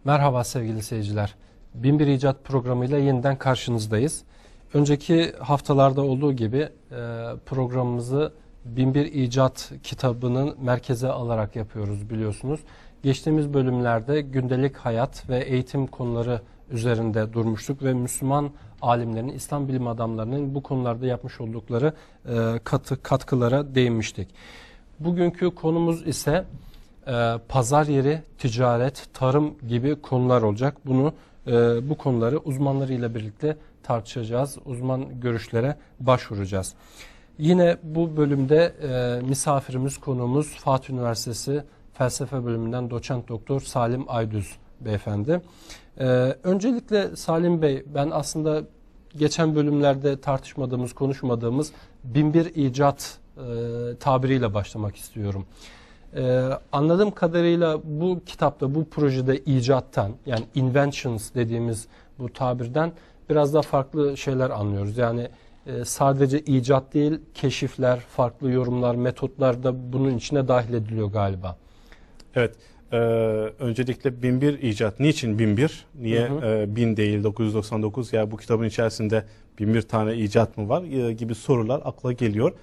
Merhaba sevgili seyirciler. Binbir İcat programıyla yeniden karşınızdayız. Önceki haftalarda olduğu gibi programımızı Binbir İcat kitabının merkeze alarak yapıyoruz biliyorsunuz. Geçtiğimiz bölümlerde gündelik hayat ve eğitim konuları üzerinde durmuştuk ve Müslüman alimlerin, İslam bilim adamlarının bu konularda yapmış oldukları katkılara değinmiştik. Bugünkü konumuz ise pazar yeri, ticaret, tarım gibi konular olacak. Bu konuları uzmanlarıyla birlikte tartışacağız. Uzman görüşlere başvuracağız. Yine bu bölümde misafirimiz, konuğumuz Fatih Üniversitesi Felsefe Bölümünden Doçent Doktor Salim Aydüz beyefendi. Öncelikle Salim Bey, ben aslında geçen bölümlerde tartışmadığımız, konuşmadığımız binbir icat tabiriyle başlamak istiyorum. Anladığım kadarıyla bu kitapta, bu projede icattan, yani inventions dediğimiz bu tabirden biraz daha farklı şeyler anlıyoruz. Yani sadece icat değil, keşifler, farklı yorumlar, metotlar da bunun içine dahil ediliyor galiba. Evet, öncelikle binbir icat. Niçin binbir? Niye 1000 değil 999? Ya bu kitabın içerisinde binbir tane icat mı var gibi sorular akla geliyor.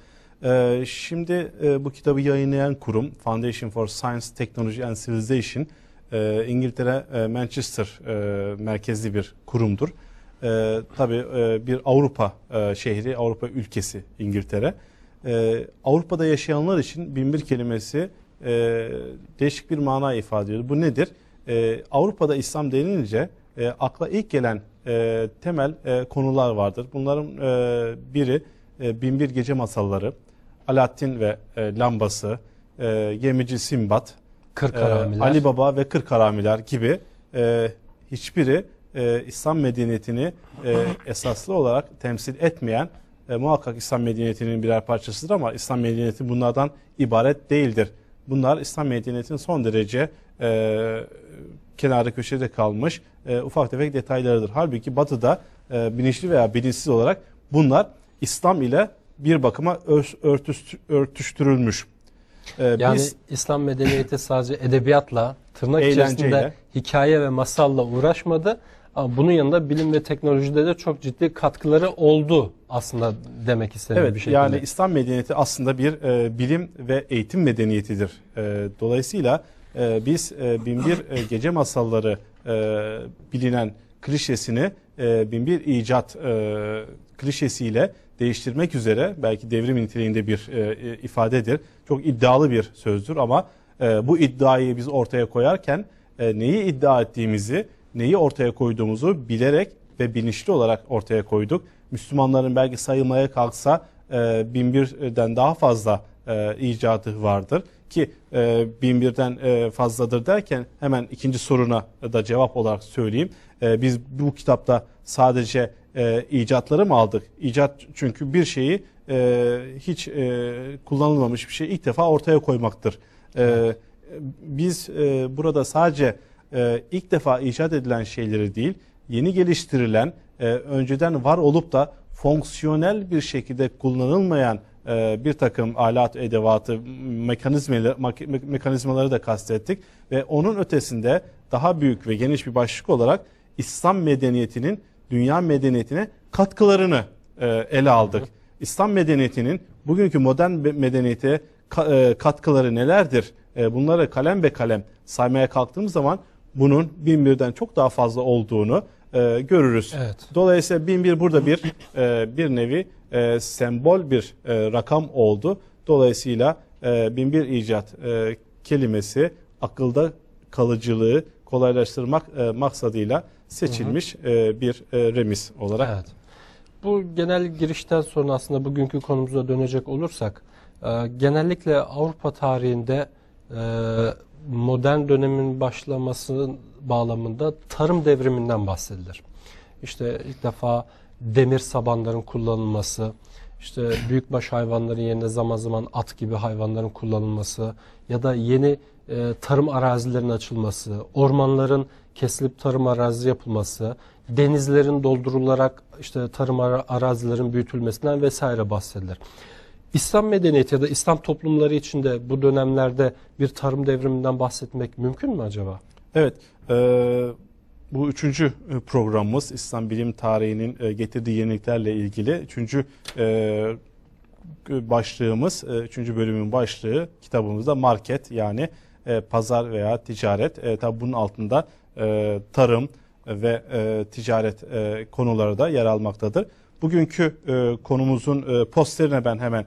Şimdi bu kitabı yayınlayan kurum Foundation for Science, Technology and Civilization İngiltere Manchester merkezli bir kurumdur. Tabii bir Avrupa şehri, Avrupa ülkesi İngiltere. Avrupa'da yaşayanlar için binbir kelimesi değişik bir mana ifade ediyor. Bu nedir? Avrupa'da İslam denilince akla ilk gelen temel konular vardır. Bunların biri binbir gece masalları, Alaaddin ve lambası, gemici Sinbad, Ali Baba ve Kırk Haramiler gibi hiçbiri İslam medeniyetini esaslı olarak temsil etmeyen, muhakkak İslam medeniyetinin birer parçasıdır ama İslam medeniyeti bunlardan ibaret değildir. Bunlar İslam medeniyetinin son derece kenarda köşede kalmış ufak tefek detaylarıdır. Halbuki Batı'da bilinçli veya bilinçsiz olarak bunlar İslam ile bir bakıma örtüştürülmüş. Yani biz, İslam medeniyeti sadece edebiyatla, tırnak içerisinde hikaye ve masalla uğraşmadı. Ama bunun yanında bilim ve teknolojide de çok ciddi katkıları oldu aslında demek istediğim bir şekilde. Yani İslam medeniyeti aslında bir bilim ve eğitim medeniyetidir. Dolayısıyla biz binbir gece masalları bilinen klişesini binbir icat klişesiyle değiştirmek üzere, belki devrim niteliğinde bir ifadedir. Çok iddialı bir sözdür ama bu iddiayı biz ortaya koyarken neyi iddia ettiğimizi, neyi ortaya koyduğumuzu bilerek ve bilinçli olarak ortaya koyduk. Müslümanların belki sayılmaya kalksa binbirden daha fazla icadı vardır. Ki binbirden fazladır derken hemen ikinci soruna da cevap olarak söyleyeyim. Biz bu kitapta sadece icatları mı aldık? İcat çünkü bir şeyi hiç kullanılmamış bir şeyi ilk defa ortaya koymaktır. Biz burada sadece ilk defa icat edilen şeyleri değil, yeni geliştirilen, önceden var olup da fonksiyonel bir şekilde kullanılmayan bir takım alat, edevatı, mekanizmaları da kastettik. Ve onun ötesinde daha büyük ve geniş bir başlık olarak İslam medeniyetinin dünya medeniyetine katkılarını ele aldık. İslam medeniyetinin bugünkü modern medeniyete katkıları nelerdir? Bunları kalem be kalem saymaya kalktığımız zaman bunun binbirden çok daha fazla olduğunu görürüz. Evet. Dolayısıyla binbir burada bir nevi sembol bir rakam oldu. Dolayısıyla binbir icat kelimesi akılda kalıcılığı kolaylaştırmak maksadıyla seçilmiş bir remiz olarak. Evet. Bu genel girişten sonra aslında bugünkü konumuza dönecek olursak genellikle Avrupa tarihinde modern dönemin başlaması bağlamında tarım devriminden bahsedilir. İşte ilk defa demir sabanların kullanılması, işte büyükbaş hayvanların yerine zaman zaman at gibi hayvanların kullanılması ya da yeni tarım arazilerinin açılması, ormanların kesilip tarım arazisi yapılması, denizlerin doldurularak işte tarım arazilerin büyütülmesinden vesaire bahsedilir. İslam medeniyeti ya da İslam toplumları içinde bu dönemlerde bir tarım devriminden bahsetmek mümkün mü acaba? Evet, Bu üçüncü programımız İslam bilim tarihinin getirdiği yeniliklerle ilgili. Üçüncü başlığımız, üçüncü bölümün başlığı kitabımızda market, yani pazar veya ticaret. Tabi bunun altında tarım ve ticaret konuları da yer almaktadır. Bugünkü konumuzun posterine ben hemen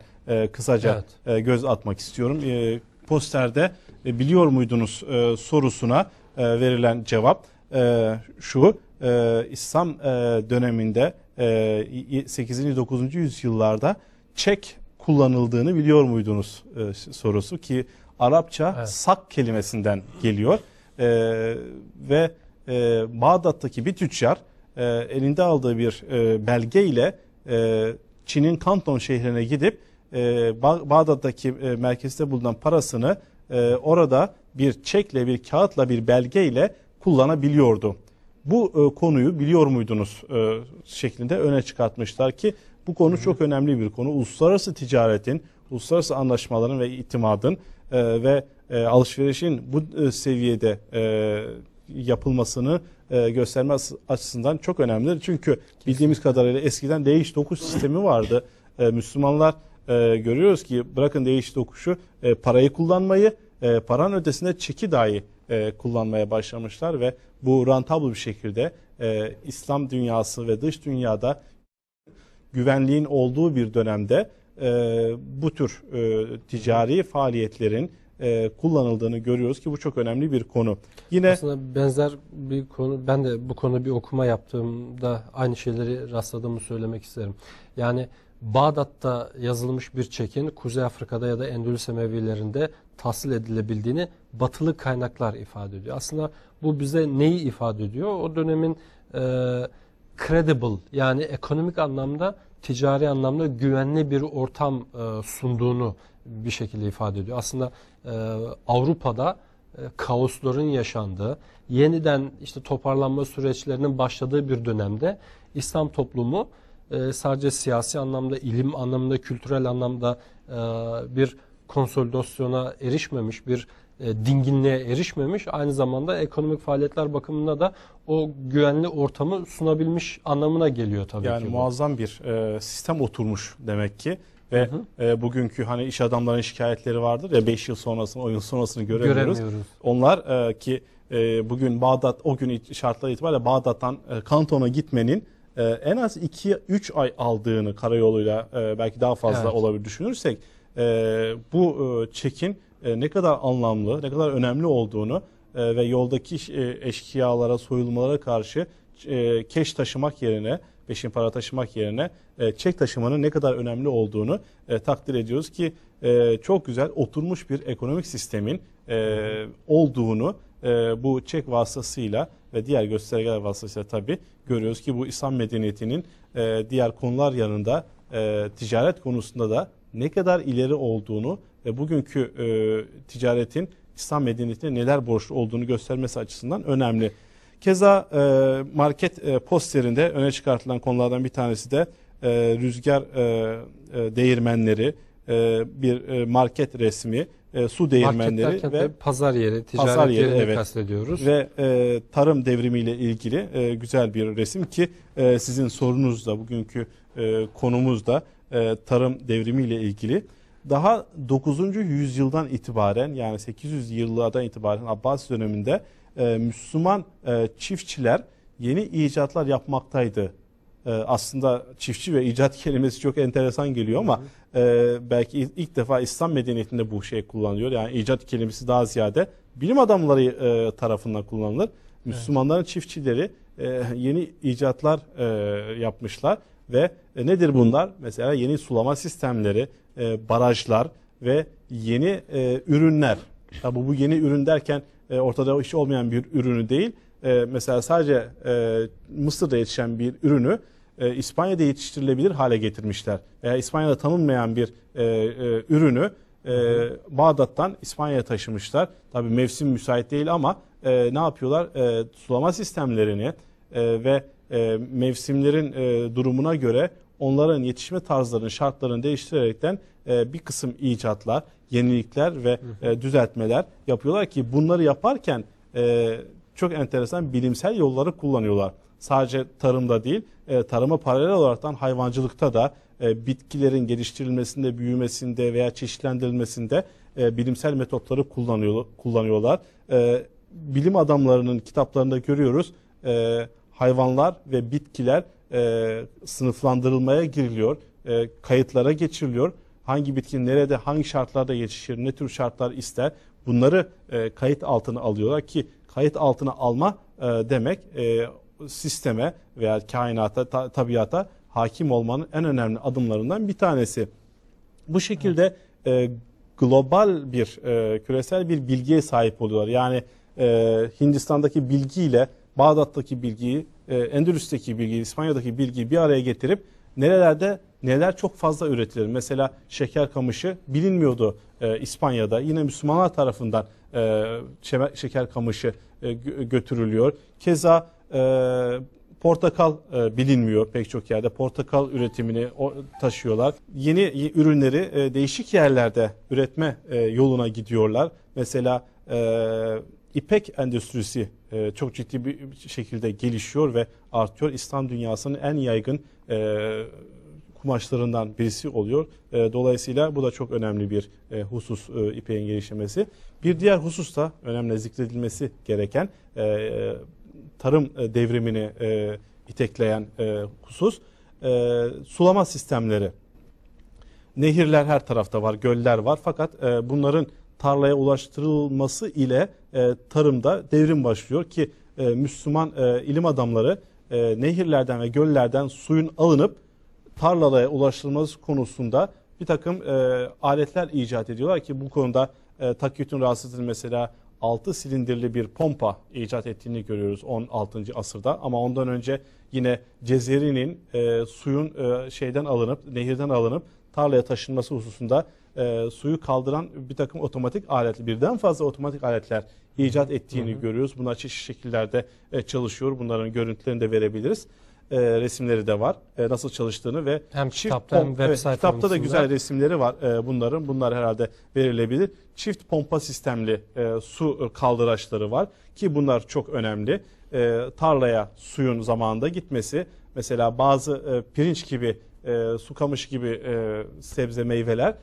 kısaca göz atmak istiyorum. Posterde biliyor muydunuz sorusuna verilen cevap şu: İslam döneminde 8. 9. yüzyıllarda çek kullanıldığını biliyor muydunuz sorusu, ki Arapça sak kelimesinden geliyor. Ve Bağdat'taki bir tüccar elinde aldığı bir belge ile Çin'in Kanton şehrine gidip Bağdat'taki merkezde bulunan parasını orada bir çekle, bir kağıtla, bir belgeyle kullanabiliyordu. Bu konuyu biliyor muydunuz şeklinde öne çıkartmışlar ki bu konu çok önemli bir konu. Uluslararası ticaretin, uluslararası anlaşmaların ve itimadın ve alışverişin bu seviyede yapılmasını göstermesi açısından çok önemlidir. Çünkü bildiğimiz kadarıyla eskiden değiş tokuş sistemi vardı. Müslümanlar görüyoruz ki bırakın değiş tokuşu, parayı kullanmayı, paranın ötesinde çeki dahi kullanmaya başlamışlar ve bu rentable bir şekilde İslam dünyası ve dış dünyada güvenliğin olduğu bir dönemde bu tür ticari faaliyetlerin kullanıldığını görüyoruz ki bu çok önemli bir konu. Yine aslında benzer bir konu, ben de bu konu bir okuma yaptığımda aynı şeyleri rastladığımı söylemek isterim. Yani Bağdat'ta yazılmış bir çekin Kuzey Afrika'da ya da Endülüs Emevilerinde tahsil edilebildiğini batılı kaynaklar ifade ediyor. Aslında bu bize neyi ifade ediyor? O dönemin credible, yani ekonomik anlamda, ticari anlamda güvenli bir ortam sunduğunu bir şekilde ifade ediyor. Aslında Avrupa'da kaosların yaşandığı, yeniden işte toparlanma süreçlerinin başladığı bir dönemde İslam toplumu sadece siyasi anlamda, ilim anlamda, kültürel anlamda bir konsolidasyona erişmemiş, bir dinginliğe erişmemiş, aynı zamanda ekonomik faaliyetler bakımında da o güvenli ortamı sunabilmiş anlamına geliyor tabii ki. Yani muazzam bir sistem oturmuş demek ki ve bugünkü hani iş adamlarının şikayetleri vardır ya, 5 yıl sonrasını, 10 yıl sonrasını göremiyoruz. Onlar ki bugün Bağdat, o gün şartlar itibariyle Bağdat'tan Kanton'a gitmenin en az 2-3 ay aldığını karayoluyla, belki daha fazla olabilir düşünürsek, bu çekin ne kadar anlamlı, ne kadar önemli olduğunu ve yoldaki eşkıyalara, soyulmalara karşı keş taşımak yerine, peşin para taşımak yerine çek taşımanın ne kadar önemli olduğunu takdir ediyoruz ki çok güzel oturmuş bir ekonomik sistemin olduğunu bu çek vasıtasıyla ve diğer göstergeler vasıtasıyla tabii görüyoruz ki bu İslam medeniyetinin diğer konular yanında ticaret konusunda da ne kadar ileri olduğunu ve bugünkü ticaretin İslam medeniyetine neler borçlu olduğunu göstermesi açısından önemli. Keza market posterinde öne çıkartılan konulardan bir tanesi de rüzgar değirmenleri, bir market resmi, su değirmenleri ve pazar yeri, ticaret yerini kastediyoruz. Ve tarım devrimiyle ilgili güzel bir resim ki sizin sorunuz da, bugünkü konumuz da tarım devrimiyle ilgili. Daha 9. yüzyıldan itibaren, yani 800 yıllardan itibaren Abbasi döneminde Müslüman çiftçiler yeni icatlar yapmaktaydı. Aslında çiftçi ve icat kelimesi çok enteresan geliyor ama belki ilk defa İslam medeniyetinde bu şey kullanılıyor. Yani icat kelimesi daha ziyade bilim adamları tarafından kullanılır. Müslümanların çiftçileri yeni icatlar yapmışlar ve nedir bunlar? Mesela yeni sulama sistemleri, barajlar ve yeni ürünler. Tabi bu yeni ürün derken ortada hiç olmayan bir ürünü değil. Mesela sadece Mısır'da yetişen bir ürünü İspanya'da yetiştirilebilir hale getirmişler. Veya İspanya'da tanınmayan bir ürünü Bağdat'tan İspanya'ya taşımışlar. Tabi mevsim müsait değil ama ne yapıyorlar? Sulama sistemlerini ve mevsimlerin durumuna göre onların yetişme tarzlarını, şartlarını değiştirerekten bir kısım icatlar, yenilikler ve düzeltmeler yapıyorlar ki bunları yaparken çok enteresan bilimsel yolları kullanıyorlar. Sadece tarımda değil, tarıma paralel olaraktan hayvancılıkta da bitkilerin geliştirilmesinde, büyümesinde veya çeşitlendirilmesinde bilimsel metotları kullanıyorlar. Bilim adamlarının kitaplarında görüyoruz, hayvanlar ve bitkiler sınıflandırılmaya giriliyor, kayıtlara geçiriliyor. Hangi bitki nerede, hangi şartlarda yetişir, ne tür şartlar ister, bunları kayıt altına alıyorlar ki kayıt altına alma demek sisteme veya kainata, tabiata hakim olmanın en önemli adımlarından bir tanesi. Bu şekilde global bir, küresel bir bilgiye sahip oluyorlar. Yani Hindistan'daki bilgiyle Bağdat'taki bilgiyi, Endülüs'teki bilgiyi, İspanya'daki bilgiyi bir araya getirip nerelerde neler çok fazla üretilir. Mesela şeker kamışı bilinmiyordu İspanya'da. Yine Müslümanlar tarafından şeker kamışı götürülüyor. Keza portakal bilinmiyor pek çok yerde. Portakal üretimini taşıyorlar. Yeni ürünleri değişik yerlerde üretme yoluna gidiyorlar. Mesela İpek endüstrisi çok ciddi bir şekilde gelişiyor ve artıyor. İslam dünyasının en yaygın kumaşlarından birisi oluyor. Dolayısıyla bu da çok önemli bir husus, ipeğin gelişmesi. Bir diğer husus da önemli zikredilmesi gereken tarım devrimini itekleyen husus sulama sistemleri. Nehirler her tarafta var, göller var fakat bunların tarlaya ulaştırılması ile tarımda devrim başlıyor ki Müslüman ilim adamları nehirlerden ve göllerden suyun alınıp tarlalara ulaştırılması konusunda bir takım aletler icat ediyorlar ki bu konuda Takiyüddin Rasıd'ın mesela 6 silindirli bir pompa icat ettiğini görüyoruz 16. asırda. Ama ondan önce yine Cezeri'nin suyun nehirden alınıp tarlaya taşınması hususunda suyu kaldıran bir takım otomatik aletler, birden fazla otomatik aletler icat ettiğini görüyoruz. Bunlar çeşitli şekillerde çalışıyor. Bunların görüntülerini de verebiliriz. Resimleri de var. Nasıl çalıştığını ve hem kitapta hem web sayfamızda. Kitapta da güzel resimleri var bunların. Bunlar herhalde verilebilir. Çift pompa sistemli su kaldıraçları var ki bunlar çok önemli. Tarlaya suyun zamanında gitmesi, mesela bazı pirinç gibi, su kamışı gibi sebze meyveler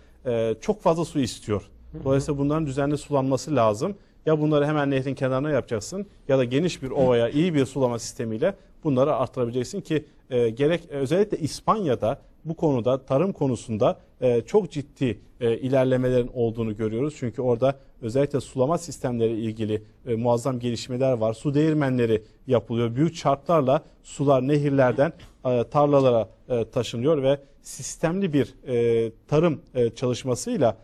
çok fazla su istiyor. Dolayısıyla bunların düzenli sulanması lazım. Ya bunları hemen nehrin kenarına yapacaksın ya da geniş bir ovaya iyi bir sulama sistemiyle bunları arttırabileceksin ki özellikle İspanya'da bu konuda, tarım konusunda çok ciddi ilerlemelerin olduğunu görüyoruz. Çünkü orada özellikle sulama sistemleri ilgili muazzam gelişmeler var. Su değirmenleri yapılıyor. Büyük çarklarla sular nehirlerden tarlalara taşınıyor ve sistemli bir tarım çalışmasıyla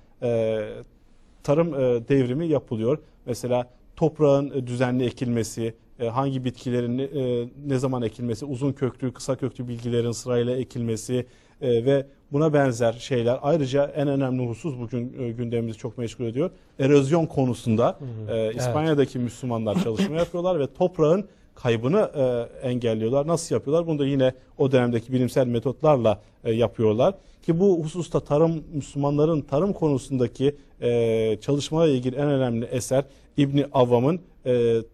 tarım devrimi yapılıyor. Mesela toprağın düzenli ekilmesi, hangi bitkilerin ne zaman ekilmesi, uzun köklü, kısa köklü bilgilerin sırayla ekilmesi ve buna benzer şeyler. Ayrıca en önemli husus bugün gündemimizi çok meşgul ediyor. Erozyon konusunda İspanya'daki Müslümanlar çalışma yapıyorlar ve toprağın kaybını engelliyorlar. Nasıl yapıyorlar? Bunu da yine o dönemdeki bilimsel metotlarla yapıyorlar. Ki bu hususta Müslümanların tarım konusundaki çalışmalarla ilgili en önemli eser İbni Avvam'ın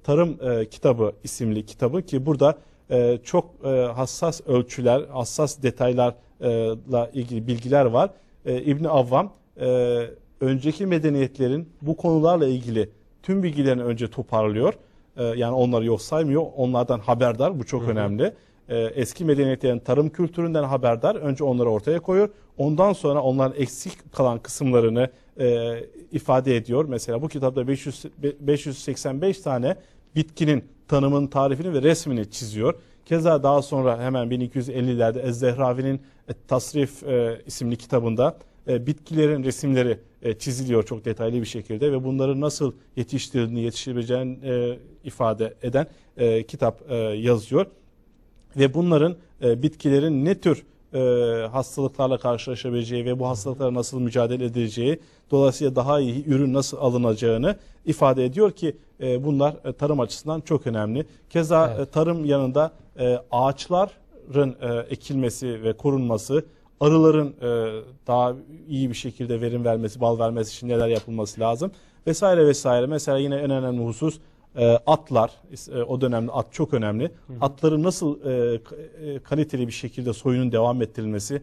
Tarım Kitabı isimli kitabı ki burada çok hassas ölçüler, hassas detaylarla ilgili bilgiler var. İbni Avvam önceki medeniyetlerin bu konularla ilgili tüm bilgilerini önce toparlıyor. Yani onları yok saymıyor. Onlardan haberdar. Bu çok önemli. Eski medeniyetlerin tarım kültüründen haberdar. Önce onları ortaya koyuyor. Ondan sonra onların eksik kalan kısımlarını ifade ediyor. Mesela bu kitapta 585 tane bitkinin tanımının tarifini ve resmini çiziyor. Keza daha sonra hemen 1250'lerde Ez-Zehravi'nin Tasrif isimli kitabında bitkilerin resimleri çiziliyor çok detaylı bir şekilde ve bunların nasıl yetiştirebileceğini ifade eden kitap yazıyor. Ve bunların bitkilerin ne tür hastalıklarla karşılaşabileceği ve bu hastalıklara nasıl mücadele edileceği, dolayısıyla daha iyi ürün nasıl alınacağını ifade ediyor ki bunlar tarım açısından çok önemli. Keza tarım yanında ağaçların ekilmesi ve korunması, arıların daha iyi bir şekilde verim vermesi, bal vermesi için neler yapılması lazım vesaire vesaire. Mesela yine en önemli husus atlar, o dönemde at çok önemli. Atları nasıl kaliteli bir şekilde soyunun devam ettirilmesi,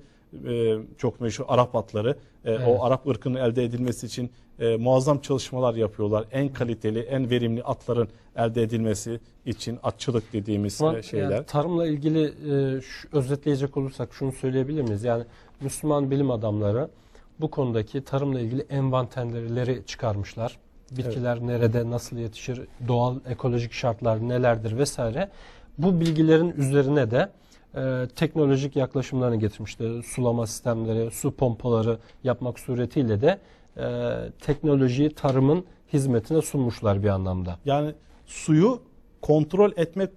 çok meşhur Arap atları. Evet. O Arap ırkının elde edilmesi için muazzam çalışmalar yapıyorlar. En kaliteli, en verimli atların elde edilmesi için atçılık dediğimiz şeyler. Yani tarımla ilgili özetleyecek olursak şunu söyleyebilir miyiz? Yani Müslüman bilim adamları bu konudaki tarımla ilgili envanterleri çıkarmışlar. Bitkiler nerede, nasıl yetişir, doğal ekolojik şartlar nelerdir vesaire. Bu bilgilerin üzerine de teknolojik yaklaşımlarını getirmişti. Sulama sistemleri, su pompaları yapmak suretiyle de teknolojiyi tarımın hizmetine sunmuşlar bir anlamda. Yani suyu kontrol etmek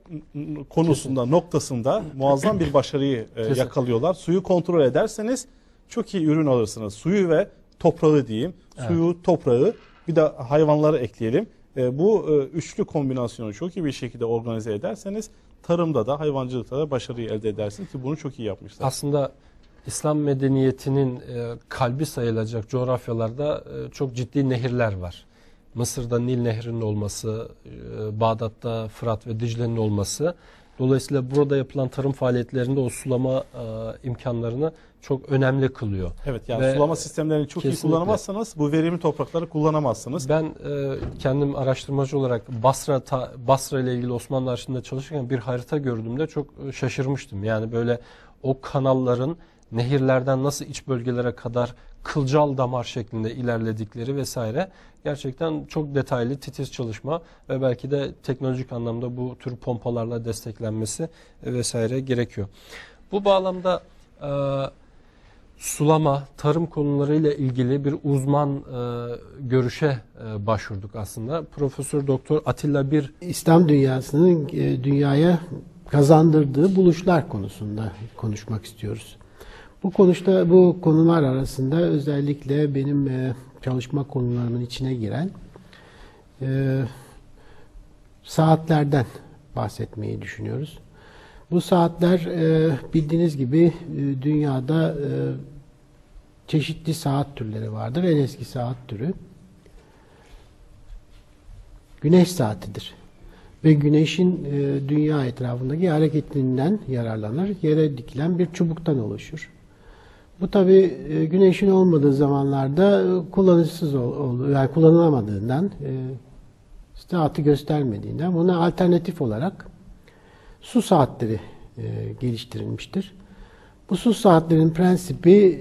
konusunda, noktasında muazzam bir başarıyı yakalıyorlar. Suyu kontrol ederseniz çok iyi ürün alırsınız. Suyu ve toprağı diyeyim. Evet. Suyu, toprağı, bir de hayvanları ekleyelim. Bu üçlü kombinasyonu çok iyi bir şekilde organize ederseniz tarımda da hayvancılıkta da başarıyı elde edersiniz ki bunu çok iyi yapmışlar. Aslında İslam medeniyetinin kalbi sayılacak coğrafyalarda çok ciddi nehirler var. Mısır'da Nil Nehri'nin olması, Bağdat'ta Fırat ve Dicle'nin olması. Dolayısıyla burada yapılan tarım faaliyetlerinde o sulama imkanlarını çok önemli kılıyor. Evet, yani Ve sulama sistemlerini çok iyi kullanamazsanız bu verimli toprakları kullanamazsınız. Ben kendim araştırmacı olarak Basra ile ilgili Osmanlı arşivinde çalışırken bir harita gördüğümde çok şaşırmıştım. Yani böyle o kanalların nehirlerden nasıl iç bölgelere kadar kılcal damar şeklinde ilerledikleri vesaire gerçekten çok detaylı, titiz çalışma ve belki de teknolojik anlamda bu tür pompalarla desteklenmesi vesaire gerekiyor. Bu bağlamda sulama, tarım konularıyla ilgili bir uzman görüşe başvurduk aslında. Profesör Doktor Atilla Bir, İslam dünyasının dünyaya kazandırdığı buluşlar konusunda konuşmak istiyoruz. Bu konular arasında özellikle benim çalışma konularımın içine giren saatlerden bahsetmeyi düşünüyoruz. Bu saatler bildiğiniz gibi dünyada çeşitli saat türleri vardır. En eski saat türü güneş saatidir. Ve güneşin dünya etrafındaki hareketinden yararlanır. Yere dikilen bir çubuktan oluşur. Bu tabi güneşin olmadığı zamanlarda kullanışsız yani kullanılamadığından, saati göstermediğinden buna alternatif olarak su saatleri geliştirilmiştir. Bu su saatlerin prensibi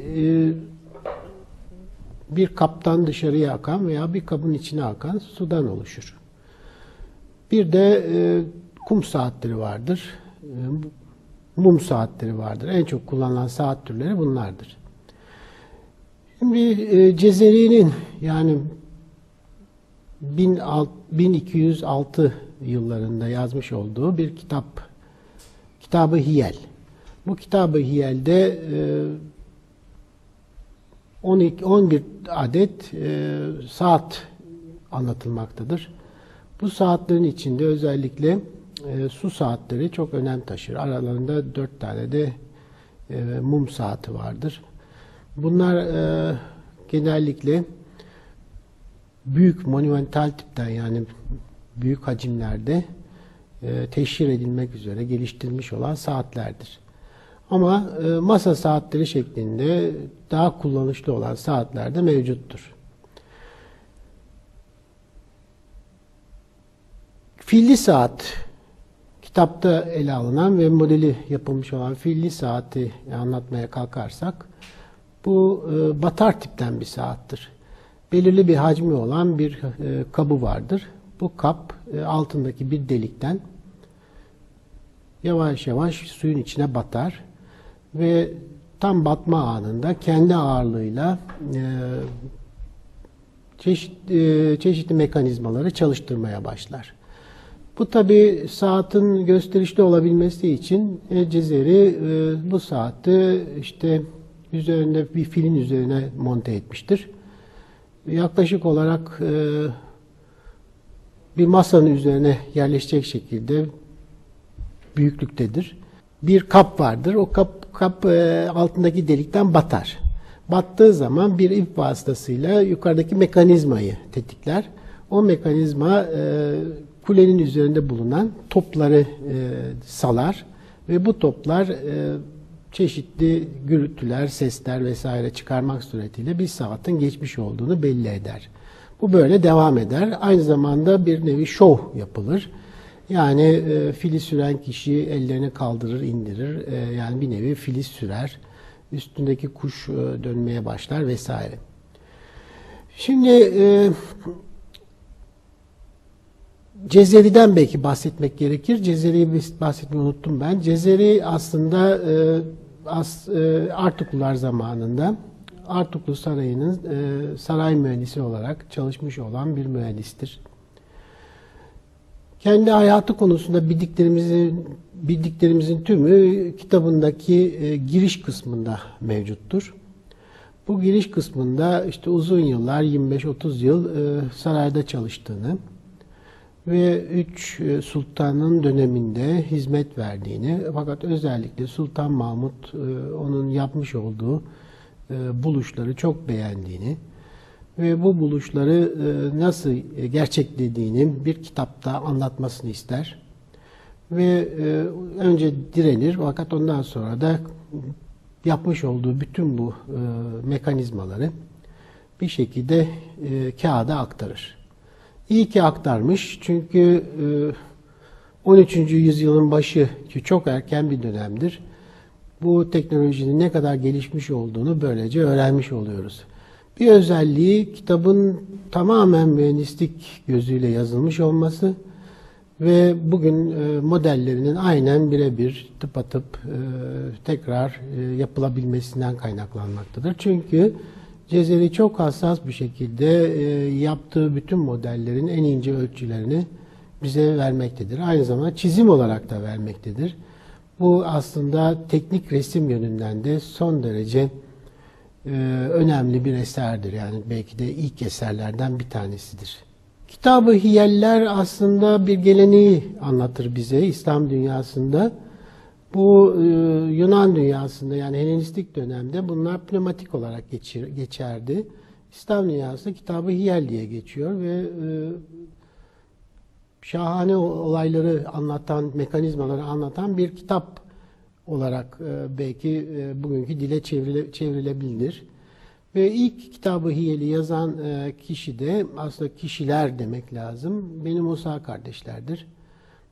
bir kaptan dışarıya akan veya bir kabın içine akan sudan oluşur. Bir de kum saatleri vardır. Mum saatleri vardır. En çok kullanılan saat türleri bunlardır. Şimdi Cezeri'nin yani 1206 yıllarında yazmış olduğu bir Kitab-ı Hiyel. Bu Kitab-ı Hiyel'de 11 adet saat anlatılmaktadır. Bu saatlerin içinde özellikle su saatleri çok önem taşır. Aralarında 4 tane de mum saati vardır. Bunlar genellikle büyük monumental tipten yani büyük hacimlerde teşhir edilmek üzere geliştirilmiş olan saatlerdir. Ama masa saatleri şeklinde daha kullanışlı olan saatler de mevcuttur. Filli saat, kitapta ele alınan ve modeli yapılmış olan filli saati anlatmaya kalkarsak, bu batar tipten bir saattir. Belirli bir hacmi olan bir kabı vardır. Bu kap altındaki bir delikten yavaş yavaş suyun içine batar ve tam batma anında kendi ağırlığıyla çeşitli mekanizmaları çalıştırmaya başlar. Bu tabi saatin gösterişli olabilmesi için Cezeri bu saati işte üzerinde bir filin üzerine monte etmiştir. Yaklaşık olarak bir masanın üzerine yerleşecek şekilde büyüklüktedir. Bir kap vardır. O kap altındaki delikten batar. Battığı zaman bir ip vasıtasıyla yukarıdaki mekanizmayı tetikler. O mekanizma kulenin üzerinde bulunan topları salar ve bu toplar çeşitli gürültüler, sesler vesaire çıkarmak suretiyle bir saatin geçmiş olduğunu belli eder. Bu böyle devam eder. Aynı zamanda bir nevi şov yapılır. Yani fili süren kişi ellerini kaldırır, indirir. Yani bir nevi fili sürer. Üstündeki kuş dönmeye başlar vesaire. Şimdi Cezeri'den belki bahsetmek gerekir. Cezeri'yi bahsetmeyi unuttum ben. Cezeri aslında Artuklular zamanında Artuklu Sarayı'nın saray mühendisi olarak çalışmış olan bir mühendistir. Kendi hayatı konusunda bildiklerimizin tümü kitabındaki giriş kısmında mevcuttur. Bu giriş kısmında işte uzun yıllar, 25-30 yıl sarayda çalıştığını ve 3 sultanın döneminde hizmet verdiğini, fakat özellikle Sultan Mahmut onun yapmış olduğu buluşları çok beğendiğini ve bu buluşları nasıl gerçeklediğini bir kitapta anlatmasını ister. Ve önce direnir, fakat ondan sonra da yapmış olduğu bütün bu mekanizmaları bir şekilde kağıda aktarır. İyi ki aktarmış, çünkü 13. yüzyılın başı, ki çok erken bir dönemdir, bu teknolojinin ne kadar gelişmiş olduğunu böylece öğrenmiş oluyoruz. Bir özelliği, kitabın tamamen mühendislik gözüyle yazılmış olması ve bugün modellerinin aynen birebir tıpatıp tekrar yapılabilmesinden kaynaklanmaktadır. Çünkü Cezeri çok hassas bir şekilde yaptığı bütün modellerin en ince ölçülerini bize vermektedir. Aynı zamanda çizim olarak da vermektedir. Bu aslında teknik resim yönünden de son derece önemli bir eserdir. Yani belki de ilk eserlerden bir tanesidir. Kitab-ı Hiyeller aslında bir geleneği anlatır bize İslam dünyasında. Bu Yunan dünyasında, yani Helenistik dönemde bunlar pneumatik olarak geçerdi. İslam dünyasında Kitab-ı Hiyel diye geçiyor ve şahane olayları anlatan, mekanizmaları anlatan bir kitap olarak belki bugünkü dile çevrilebilir. Ve ilk Kitab-ı Hiyel'i yazan kişi de, aslında kişiler demek lazım, Beni Musa kardeşlerdir.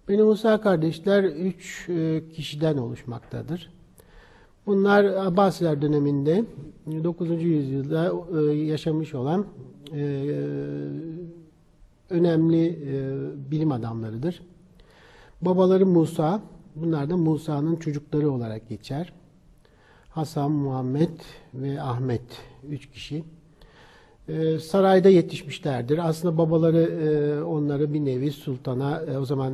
Beni Musa kardeşler 3 kişiden oluşmaktadır. Bunlar Abbasiler döneminde 9. yüzyılda yaşamış olan önemli bilim adamlarıdır. Babaları Musa, bunlar da Musa'nın çocukları olarak geçer. Hasan, Muhammed ve Ahmet, 3 kişi. Sarayda yetişmişlerdir. Aslında babaları onları bir nevi sultana, o zaman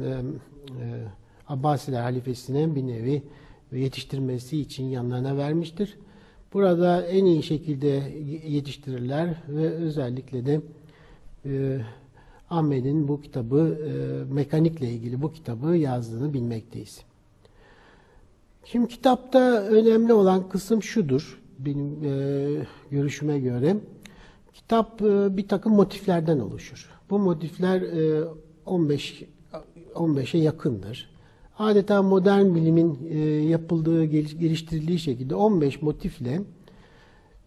Abbasiler halifesine bir nevi yetiştirmesi için yanlarına vermiştir. Burada en iyi şekilde yetiştirirler ve özellikle de Ahmet'in bu kitabı, mekanikle ilgili bu kitabı yazdığını bilmekteyiz. Şimdi kitapta önemli olan kısım şudur, benim görüşüme göre. Kitap bir takım motiflerden oluşur. Bu motifler 15'e yakındır. Adeta modern bilimin yapıldığı, geliştirildiği şekilde 15 motifle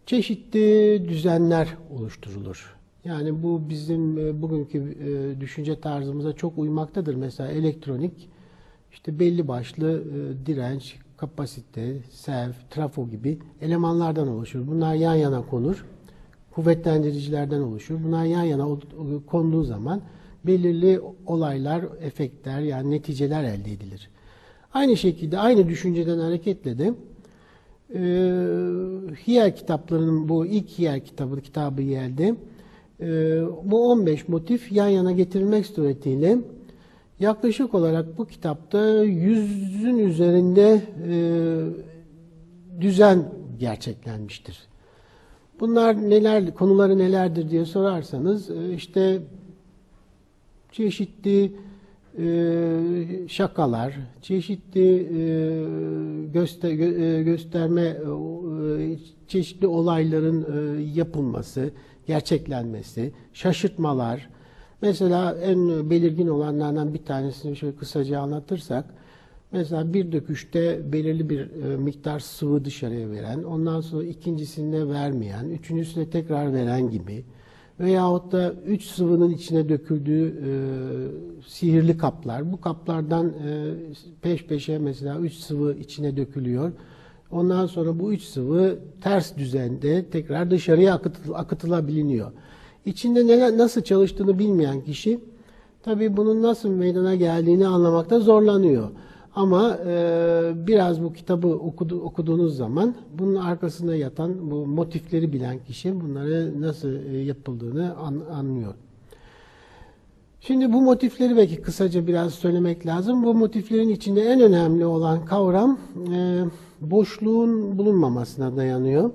çeşitli düzenler oluşturulur. Yani bu bizim bugünkü düşünce tarzımıza çok uymaktadır. Mesela elektronik, işte belli başlı direnç, kapasite, self, trafo gibi elemanlardan oluşur. Bunlar yan yana konur. Kuvvetlendiricilerden oluşur. Bunlar yan yana konduğu zaman belirli olaylar, efektler, yani neticeler elde edilir. Aynı şekilde, aynı düşünceden hareketle de Hiyel kitaplarının, bu ilk Hiyel kitabı, Kitab-ı Hiyel'de bu 15 motif yan yana getirilmek suretiyle yaklaşık olarak bu kitapta 100'ün üzerinde düzen gerçeklenmiştir. Bunlar neler, konuları nelerdir diye sorarsanız, işte çeşitli şakalar, çeşitli gösterme, çeşitli olayların yapılması, gerçeklenmesi, şaşırtmalar, Mesela en belirgin olanlardan bir tanesini şöyle kısaca anlatırsak, mesela bir döküşte belirli bir miktar sıvı dışarıya veren, ondan sonra ikincisinde vermeyen, üçüncüsünde tekrar veren gibi veyahut da 3 sıvının içine döküldüğü sihirli kaplar. Bu kaplardan peş peşe mesela 3 sıvı içine dökülüyor. Ondan sonra bu 3 sıvı ters düzende tekrar dışarıya akıtılabiliyor. İçinde nasıl çalıştığını bilmeyen kişi tabii bunun nasıl meydana geldiğini anlamakta zorlanıyor. Ama biraz bu kitabı okuduğunuz zaman bunun arkasında yatan bu motifleri bilen kişi bunları nasıl yapıldığını anlıyor. Şimdi bu motifleri belki kısaca biraz söylemek lazım. Bu motiflerin içinde en önemli olan kavram boşluğun bulunmamasına dayanıyor.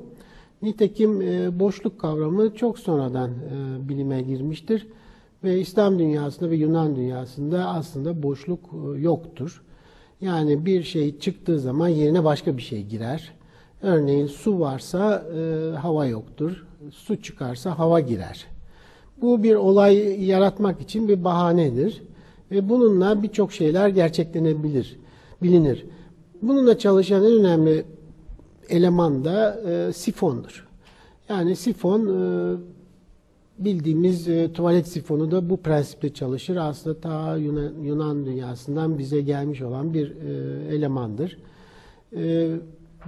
Nitekim boşluk kavramı çok sonradan bilime girmiştir. Ve İslam dünyasında ve Yunan dünyasında aslında boşluk yoktur. Yani bir şey çıktığı zaman yerine başka bir şey girer. Örneğin su varsa hava yoktur. Su çıkarsa hava girer. Bu bir olay yaratmak için bir bahanedir. Ve bununla birçok şeyler gerçeklenebilir, bilinir. Bununla çalışan en önemli eleman da sifondur. Yani sifon bildiğimiz tuvalet sifonu da bu prensiple çalışır. Aslında ta Yunan dünyasından bize gelmiş olan bir elemandır.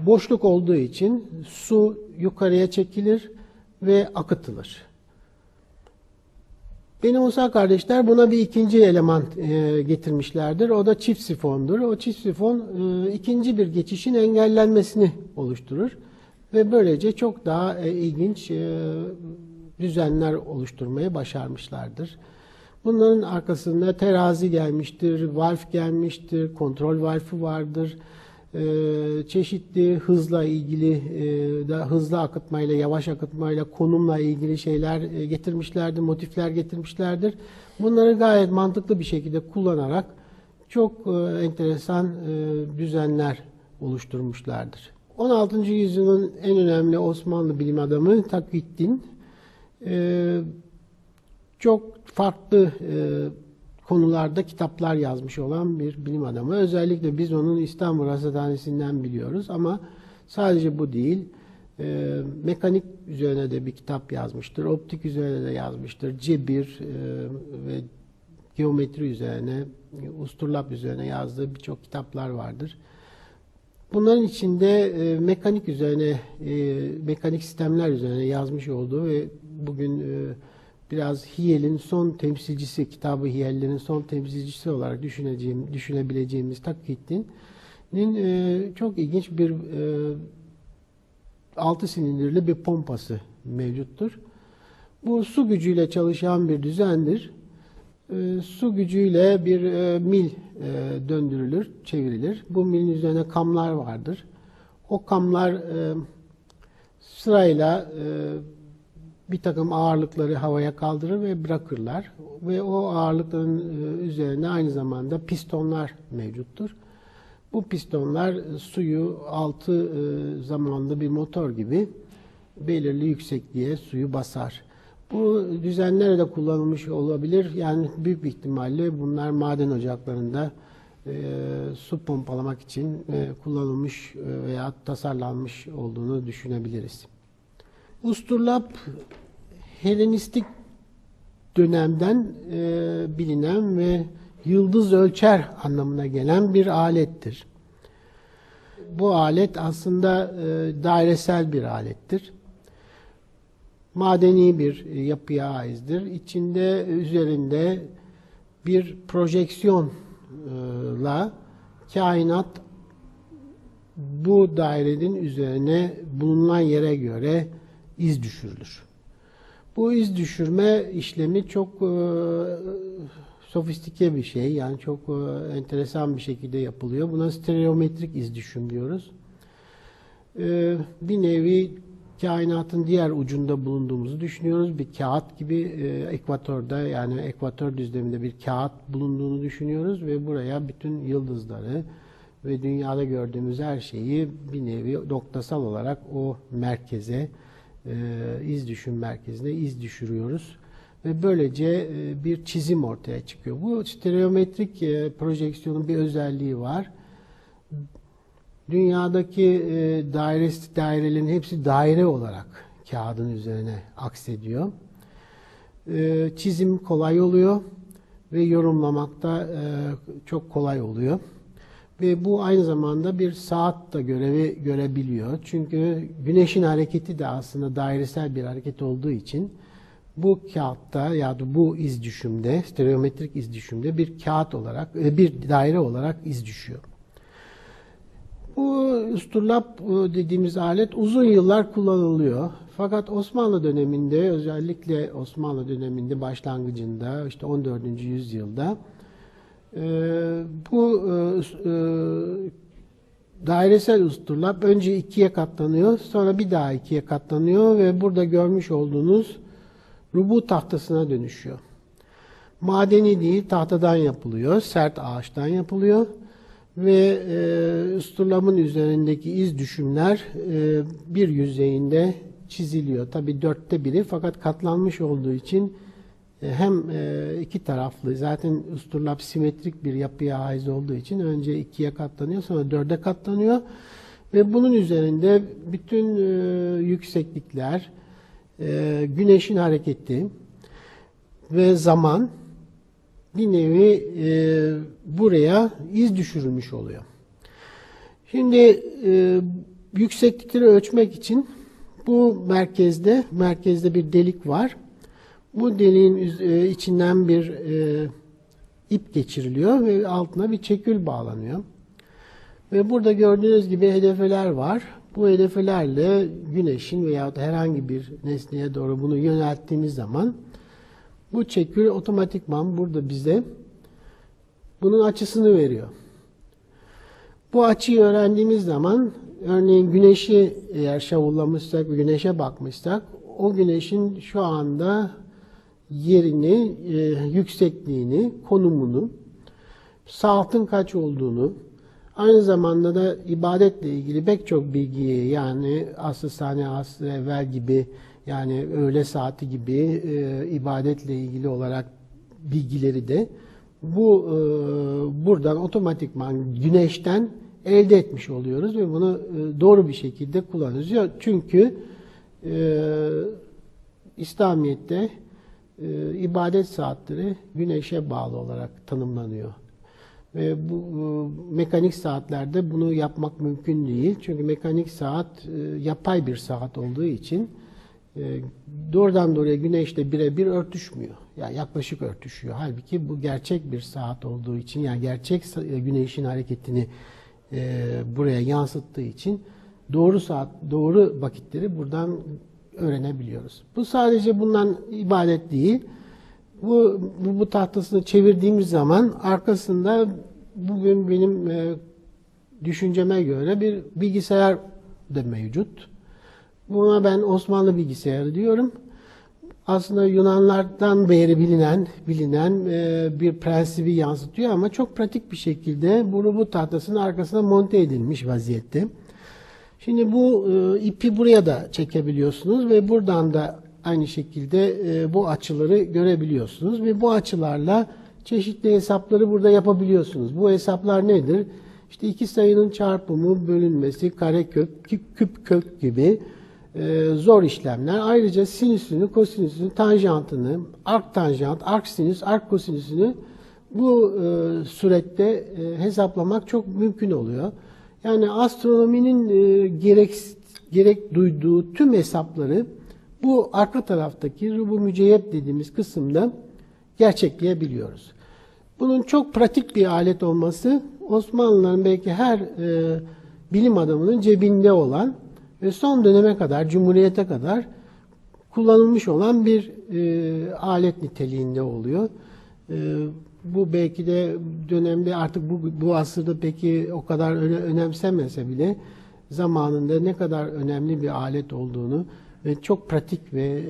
Boşluk olduğu için su yukarıya çekilir ve akıtılır. Beni Musa kardeşler buna bir ikinci eleman getirmişlerdir. O da çift sifondur. O çift sifon ikinci bir geçişin engellenmesini oluşturur. Ve böylece çok daha ilginç düzenler oluşturmayı başarmışlardır. Bunların arkasında terazi gelmiştir, valf gelmiştir, kontrol valfi vardır. Çeşitli hızla ilgili, hızlı akıtmayla, yavaş akıtmayla, konumla ilgili şeyler getirmişlerdir, motifler getirmişlerdir. Bunları gayet mantıklı bir şekilde kullanarak çok enteresan düzenler oluşturmuşlardır. 16. yüzyılın en önemli Osmanlı bilim adamı Takiyüddin çok farklı konularda kitaplar yazmış olan bir bilim adamı. Özellikle biz onun İstanbul Rasathanesi'nden biliyoruz ama sadece bu değil. Mekanik üzerine de bir kitap yazmıştır. Optik üzerine de yazmıştır. Cebir ve geometri üzerine, usturlap üzerine yazdığı birçok kitaplar vardır. Bunların içinde mekanik üzerine, mekanik sistemler üzerine yazmış olduğu ve bugün biraz Hiyel'in son temsilcisi, kitabı Hiyel'lerin son temsilcisi olarak düşünebileceğimiz Takiyüddin'in çok ilginç bir 6 silindirli bir pompası mevcuttur. Bu su gücüyle çalışan bir düzendir. Su gücüyle bir mil döndürülür, çevrilir. Bu milin üzerine kamlar vardır. O kamlar sırayla bir takım ağırlıkları havaya kaldırır ve bırakırlar. Ve o ağırlıkların üzerine aynı zamanda pistonlar mevcuttur. Bu pistonlar suyu 6 zamanlı bir motor gibi belirli yüksekliğe suyu basar. Bu düzenlere de kullanılmış olabilir. Yani büyük bir ihtimalle bunlar maden ocaklarında su pompalamak için kullanılmış veya tasarlanmış olduğunu düşünebiliriz. Usturlap Helenistik dönemden bilinen ve yıldız ölçer anlamına gelen bir alettir. Bu alet aslında dairesel bir alettir. Madeni bir yapıya aittir. İçinde üzerinde bir projeksiyonla kainat bu dairenin üzerine bulunan yere göre iz düşürülür. Bu iz düşürme işlemi çok sofistike bir şey. Yani çok enteresan bir şekilde yapılıyor. Buna stereometrik iz düşüm diyoruz. Bir nevi kainatın diğer ucunda bulunduğumuzu düşünüyoruz. Bir kağıt gibi ekvatorda, yani ekvator düzleminde bir kağıt bulunduğunu düşünüyoruz ve buraya bütün yıldızları ve dünyada gördüğümüz her şeyi bir nevi noktasal olarak o merkeze, iz düşüm merkezine iz düşürüyoruz. ve böylece bir çizim ortaya çıkıyor. Bu stereometrik projeksiyonun bir özelliği var. Dünyadaki dairelerin hepsi daire olarak kağıdın üzerine aksediyor. Çizim kolay oluyor ve yorumlamakta çok kolay oluyor. Ve bu aynı zamanda bir saat da görevi görebiliyor. Çünkü güneşin hareketi de aslında dairesel bir hareket olduğu için bu kağıtta ya da bu iz düşümde, stereometrik iz düşümde bir kağıt olarak, bir daire olarak iz düşüyor. Bu usturlap dediğimiz alet uzun yıllar kullanılıyor. Fakat Osmanlı döneminde, özellikle Osmanlı döneminde başlangıcında, işte 14. yüzyılda bu dairesel usturlap önce ikiye katlanıyor, sonra bir daha ikiye katlanıyor ve burada görmüş olduğunuz rubu tahtasına dönüşüyor. Madeni değil, tahtadan yapılıyor, sert ağaçtan yapılıyor ve usturlapın üzerindeki iz düşümler bir yüzeyinde çiziliyor. Tabii 1/4 fakat katlanmış olduğu için hem iki taraflı, zaten usturlap simetrik bir yapıya ait olduğu için önce ikiye katlanıyor, sonra 4'e katlanıyor ve bunun üzerinde bütün yükseklikler, güneşin hareketi ve zaman bir nevi buraya iz düşürülmüş oluyor. Şimdi yükseklikleri ölçmek için bu merkezde bir delik var. Bu deliğin içinden bir ip geçiriliyor ve altına bir çekül bağlanıyor. Ve burada gördüğünüz gibi hedefeler var. Bu hedefelerle güneşin veya herhangi bir nesneye doğru bunu yönelttiğimiz zaman bu çekül otomatikman burada bize bunun açısını veriyor. Bu açıyı öğrendiğimiz zaman örneğin güneşi eğer şavullamışsak ve güneşe bakmışsak o güneşin şu anda yerini, yüksekliğini, konumunu, saatin kaç olduğunu, aynı zamanda da ibadetle ilgili pek çok bilgiyi, yani asr-ı sani, asr-ı evvel gibi, yani öğle saati gibi ibadetle ilgili olarak bilgileri de buradan otomatikman güneşten elde etmiş oluyoruz ve bunu doğru bir şekilde kullanıyoruz. Çünkü İslamiyet'te ibadet saatleri güneşe bağlı olarak tanımlanıyor. Ve bu mekanik saatlerde bunu yapmak mümkün değil. Çünkü mekanik saat yapay bir saat olduğu için doğrudan doğruya güneşle birebir örtüşmüyor. Yani yaklaşık örtüşüyor. Halbuki bu gerçek bir saat olduğu için, yani gerçek güneşin hareketini buraya yansıttığı için doğru vakitleri buradan öğrenebiliyoruz. Bu sadece bundan ibaret değil. Bu tahtasını çevirdiğimiz zaman arkasında bugün benim düşünceme göre bir bilgisayar da mevcut. Buna ben Osmanlı bilgisayarı diyorum. Aslında Yunanlardan beri bilinen bir prensibi yansıtıyor ama çok pratik bir şekilde bu tahtasının arkasına monte edilmiş vaziyette. Şimdi bu ipi buraya da çekebiliyorsunuz ve buradan da aynı şekilde bu açıları görebiliyorsunuz ve bu açılarla çeşitli hesapları burada yapabiliyorsunuz. Bu hesaplar nedir? İşte iki sayının çarpımı, bölünmesi, karekök, küp kök gibi zor işlemler. Ayrıca sinüsünü, kosinüsünü, tanjantını, ark tanjant, ark sinüs, ark kosinüsünü bu surette hesaplamak çok mümkün oluyor. Yani astronominin gerek duyduğu tüm hesapları bu arka taraftaki rubu müceyyep dediğimiz kısımda gerçekleyebiliyoruz. Bunun çok pratik bir alet olması Osmanlıların belki her bilim adamının cebinde olan ve son döneme kadar, Cumhuriyet'e kadar kullanılmış olan bir alet niteliğinde oluyor. Bu belki de dönemde artık bu asırda peki o kadar önemsenmese bile zamanında ne kadar önemli bir alet olduğunu ve çok pratik ve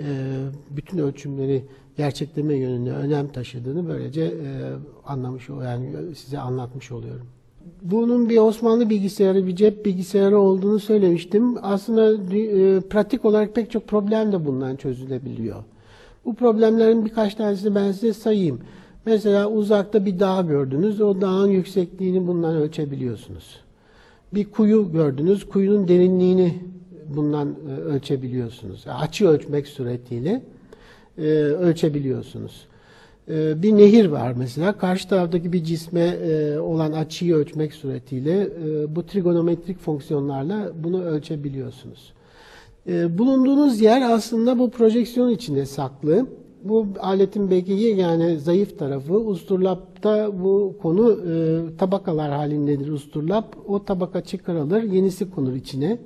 bütün ölçümleri gerçekleme yönünde önem taşıdığını böylece size anlatmış oluyorum. Bunun bir Osmanlı bilgisayarı, bir cep bilgisayarı olduğunu söylemiştim. Aslında pratik olarak pek çok problem de bundan çözülebiliyor. Bu problemlerin birkaç tanesini ben size sayayım. Mesela uzakta bir dağ gördünüz, o dağın yüksekliğini bundan ölçebiliyorsunuz. Bir kuyu gördünüz, kuyunun derinliğini bundan ölçebiliyorsunuz. Açı ölçmek suretiyle ölçebiliyorsunuz. Bir nehir var mesela, karşı taraftaki bir cisme olan açıyı ölçmek suretiyle bu trigonometrik fonksiyonlarla bunu ölçebiliyorsunuz. Bulunduğunuz yer aslında bu projeksiyon içinde saklı. Bu aletin belki yani zayıf tarafı, usturlapta bu konu tabakalar halindedir usturlap. O tabaka çıkarılır, yenisi konur içine.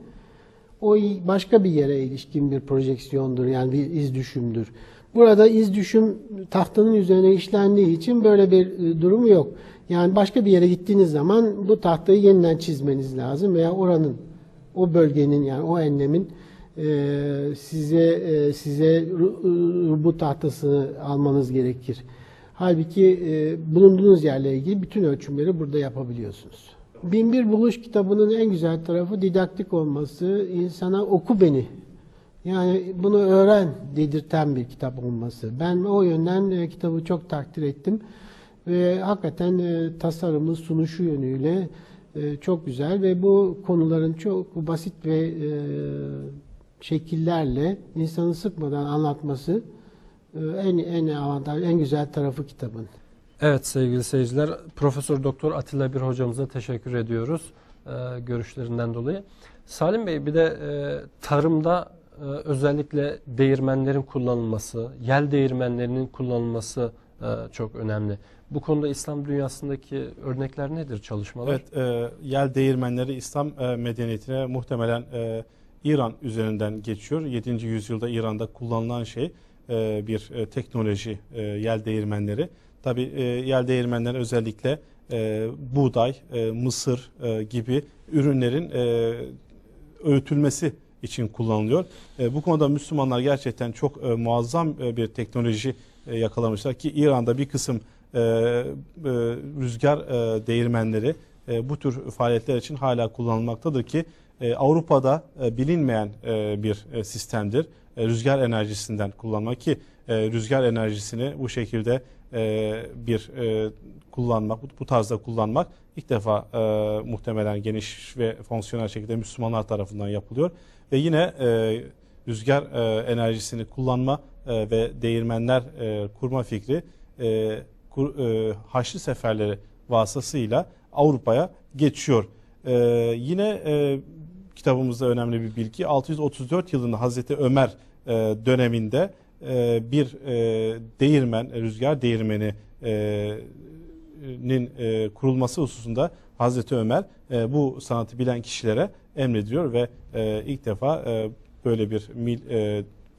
O başka bir yere ilişkin bir projeksiyondur, yani bir iz düşümdür. Burada iz düşüm tahtanın üzerine işlendiği için böyle bir durumu yok. Yani başka bir yere gittiğiniz zaman bu tahtayı yeniden çizmeniz lazım veya oranın, o bölgenin, yani o enlemin size bu tahtasını almanız gerekir. Halbuki bulunduğunuz yerle ilgili bütün ölçümleri burada yapabiliyorsunuz. 1001 Buluş kitabının en güzel tarafı didaktik olması, insana oku beni, yani bunu öğren dedirten bir kitap olması. Ben o yönden kitabı çok takdir ettim ve hakikaten tasarımı, sunuşu yönüyle çok güzel ve bu konuların çok basit ve şekillerle insanı sıkmadan anlatması en avantajlı, en güzel tarafı kitabın. Evet sevgili seyirciler, Profesör Doktor Atilla Bir hocamıza teşekkür ediyoruz görüşlerinden dolayı. Salim Bey, bir de tarımda özellikle değirmenlerin kullanılması, yel değirmenlerinin kullanılması çok önemli. Bu konuda İslam dünyasındaki örnekler nedir, çalışmalar? Evet, yel değirmenleri İslam medeniyetine muhtemelen İran üzerinden geçiyor. 7. yüzyılda İran'da kullanılan bir teknoloji, yel değirmenleri. Tabii yel değirmenleri özellikle buğday, mısır gibi ürünlerin öğütülmesi için kullanılıyor. Bu konuda Müslümanlar gerçekten çok muazzam bir teknoloji yakalamışlar ki İran'da bir kısım rüzgar değirmenleri bu tür faaliyetler için hala kullanılmaktadır ki Avrupa'da bilinmeyen bir sistemdir. Rüzgar enerjisinden kullanmak ki rüzgar enerjisini bu şekilde kullanmak, bu tarzda kullanmak ilk defa muhtemelen geniş ve fonksiyonel şekilde Müslümanlar tarafından yapılıyor. Ve yine rüzgar enerjisini kullanma ve değirmenler kurma fikri Haçlı seferleri vasıtasıyla Avrupa'ya geçiyor. Yine kitabımızda önemli bir bilgi, 634 yılında Hazreti Ömer döneminde bir değirmen, rüzgar değirmeninin kurulması hususunda Hazreti Ömer bu sanatı bilen kişilere emrediyor ve ilk defa böyle bir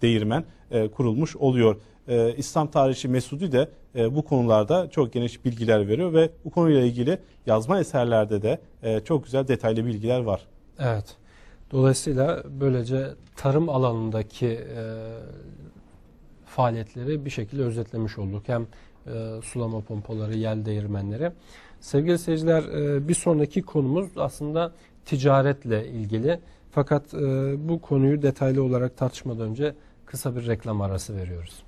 değirmen kurulmuş oluyor. İslam tarihçi Mesudi de bu konularda çok geniş bilgiler veriyor ve bu konuyla ilgili yazma eserlerde de çok güzel detaylı bilgiler var. Evet. Dolayısıyla böylece tarım alanındaki faaliyetleri bir şekilde özetlemiş olduk. Hem sulama pompaları, yel değirmenleri. Sevgili seyirciler, bir sonraki konumuz aslında ticaretle ilgili. Fakat bu konuyu detaylı olarak tartışmadan önce kısa bir reklam arası veriyoruz.